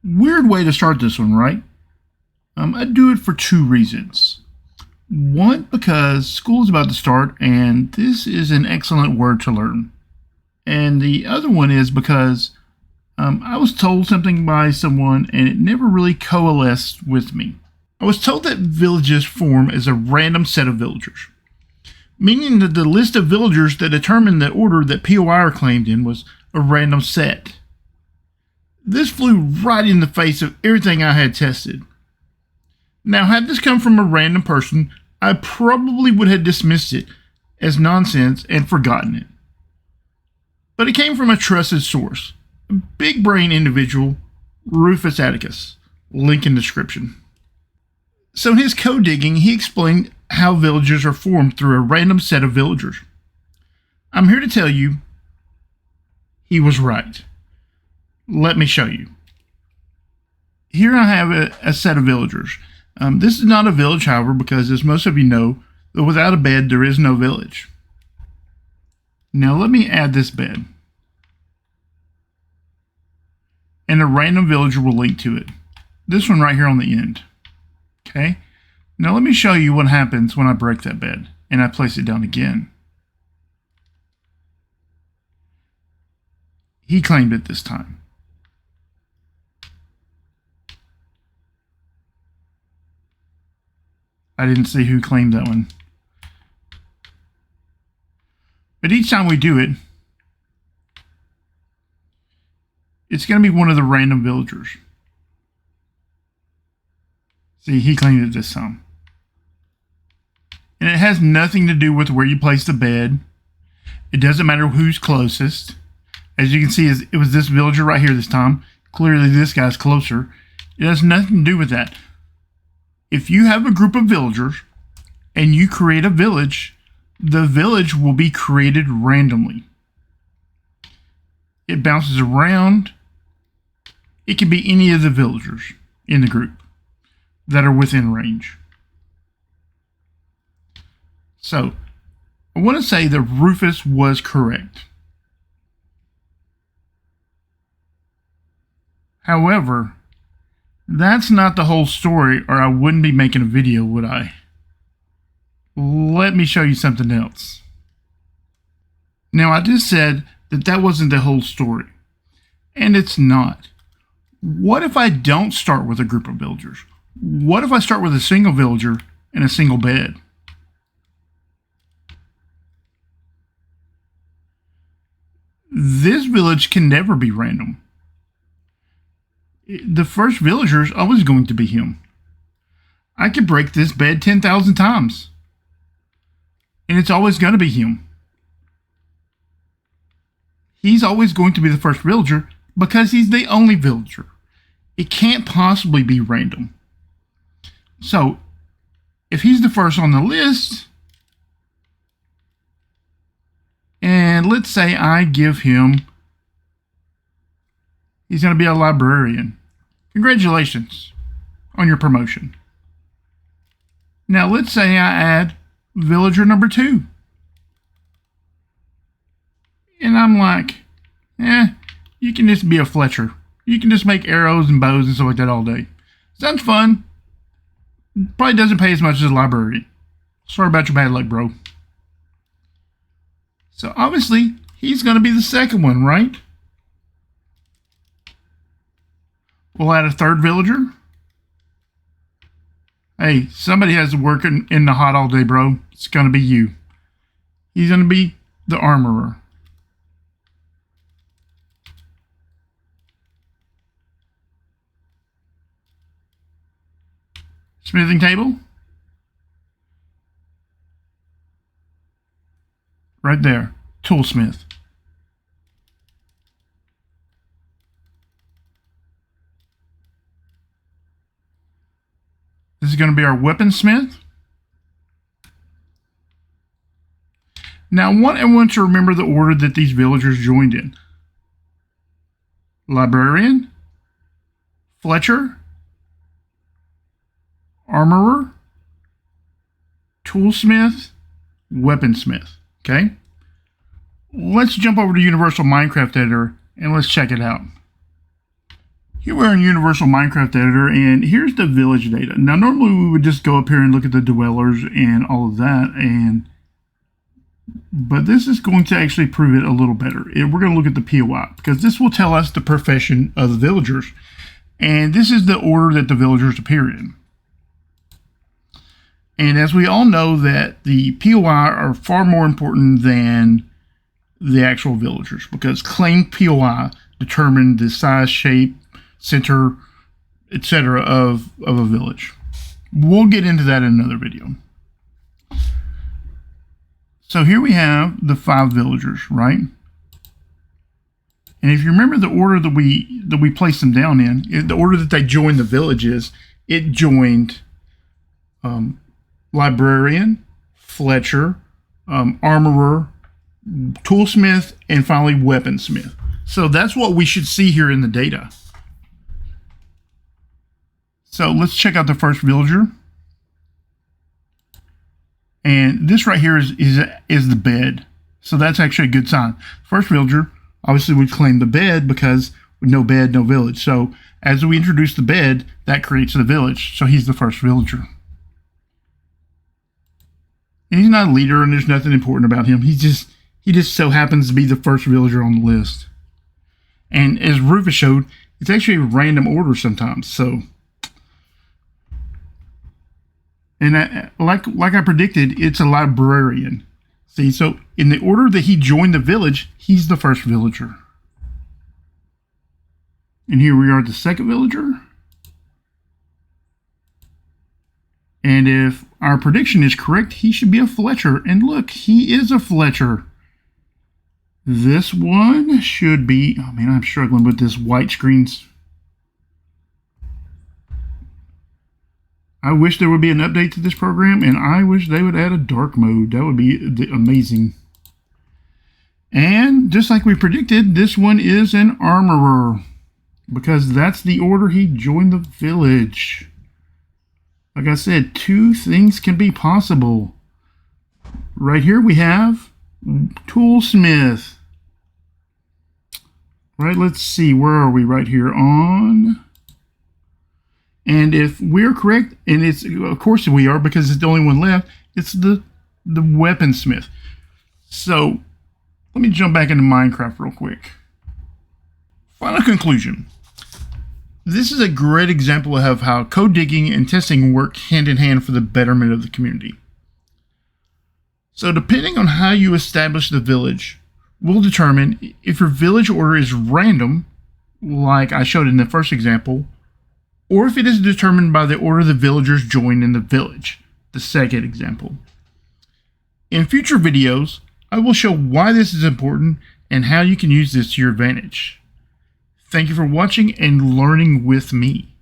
Weird way to start this one, right? I do it for two reasons. One, because school is about to start and this is an excellent word to learn. And the other one is because I was told something by someone and it never really coalesced with me. I was told that villages form as a random set of villagers, meaning that the list of villagers that determined the order that POI are claimed in was a random set. This flew right in the face of everything I had tested. Now, had this come from a random person, I probably would have dismissed it as nonsense and forgotten it. But it came from a trusted source, a big brain individual, Rufus Atticus, link in description. So in his code digging, he explained how villagers are formed through a random set of villagers. I'm here to tell you, he was right. Let me show you. Here I have a set of villagers. This is not a village, however, because as most of you know, that without a bed, there is no village. Now let me add this bed. And a random villager will link to it. This one right here on the end. Okay? Now let me show you what happens when I break that bed and I place it down again. He claimed it this time. I didn't see who claimed that one. But each time we do it, it's going to be one of the random villagers. See, he claimed it this time. And it has nothing to do with where you place the bed. It doesn't matter who's closest. As you can see, it was this villager right here this time. Clearly this guy's closer. It has nothing to do with that. If you have a group of villagers and you create a village, the village will be created randomly. It bounces around. It can be any of the villagers in the group that are within range. So, I want to say that Rufus was correct. However, that's not the whole story, or I wouldn't be making a video, would I? Let me show you something else. Now, I just said that that wasn't the whole story, and it's not. What if I don't start with a group of villagers? What if I start with a single villager and a single bed? This village can never be random. The first villager is always going to be him. I could break this bed 10,000 times. And it's always going to be him. He's always going to be the first villager because he's the only villager. It can't possibly be random. So, if he's the first on the list, and let's say I give him, he's going to be a librarian. Congratulations on your promotion. Now let's say I add villager number 2. And I'm like, you can just be a Fletcher. You can just make arrows and bows and stuff like that all day. Sounds fun. Probably doesn't pay as much as a librarian. Sorry about your bad luck, bro. So obviously, he's going to be the second one, right? We'll add a third villager. Hey, somebody has to work in the hot all day, bro. It's going to be you. He's going to be the armorer. Smithing table. Right there. Toolsmith. This is going to be our weaponsmith. Now, I want everyone to remember the order that these villagers joined in. Librarian, Fletcher, Armorer, Toolsmith, Weaponsmith. Okay? Let's jump over to Universal Minecraft Editor and let's check it out. Here we're in Universal Minecraft Editor, and here's the village data. Now, normally we would just go up here and look at the dwellers and all of that, but this is going to actually prove it a little better. We're going to look at the POI, because this will tell us the profession of the villagers. And this is the order that the villagers appear in. And as we all know, that the POI are far more important than the actual villagers, because claimed POI determine the size, shape, center, etc. of a village. We'll get into that in another video. So here we have the 5 villagers, right? And if you remember the order that we placed them down in, the order that they joined the villages, it joined librarian, Fletcher, armorer, toolsmith, and finally weaponsmith. So that's what we should see here in the data. So let's check out the first villager. And this right here is the bed. So that's actually a good sign. First villager, obviously we claim the bed because no bed, no village. So as we introduce the bed, that creates the village. So he's the first villager. And he's not a leader, and there's nothing important about him. He just so happens to be the first villager on the list. And as Rufus showed, it's actually a random order sometimes. So, and like I predicted, it's a librarian. See, so in the order that he joined the village, he's the first villager. And here we are at the second villager. And if our prediction is correct, he should be a Fletcher. And look, he is a Fletcher. This one should be, oh man, I'm struggling with this white screens. I wish there would be an update to this program, and I wish they would add a dark mode. That would be amazing. And just like we predicted, this one is an armorer, because that's the order he joined the village. Like I said, 2 things can be possible. Right here we have toolsmith. Right, let's see, where are we? Right here on. And if we're correct, and it's, of course we are, because it's the only one left, it's the weaponsmith. So let me jump back into Minecraft real quick. Final conclusion. This is a great example of how code digging and testing work hand in hand for the betterment of the community. So depending on how you establish the village will determine if your village order is random, like I showed in the first example, or if it is determined by the order the villagers join in the village, the second example. In future videos, I will show why this is important and how you can use this to your advantage. Thank you for watching and learning with me.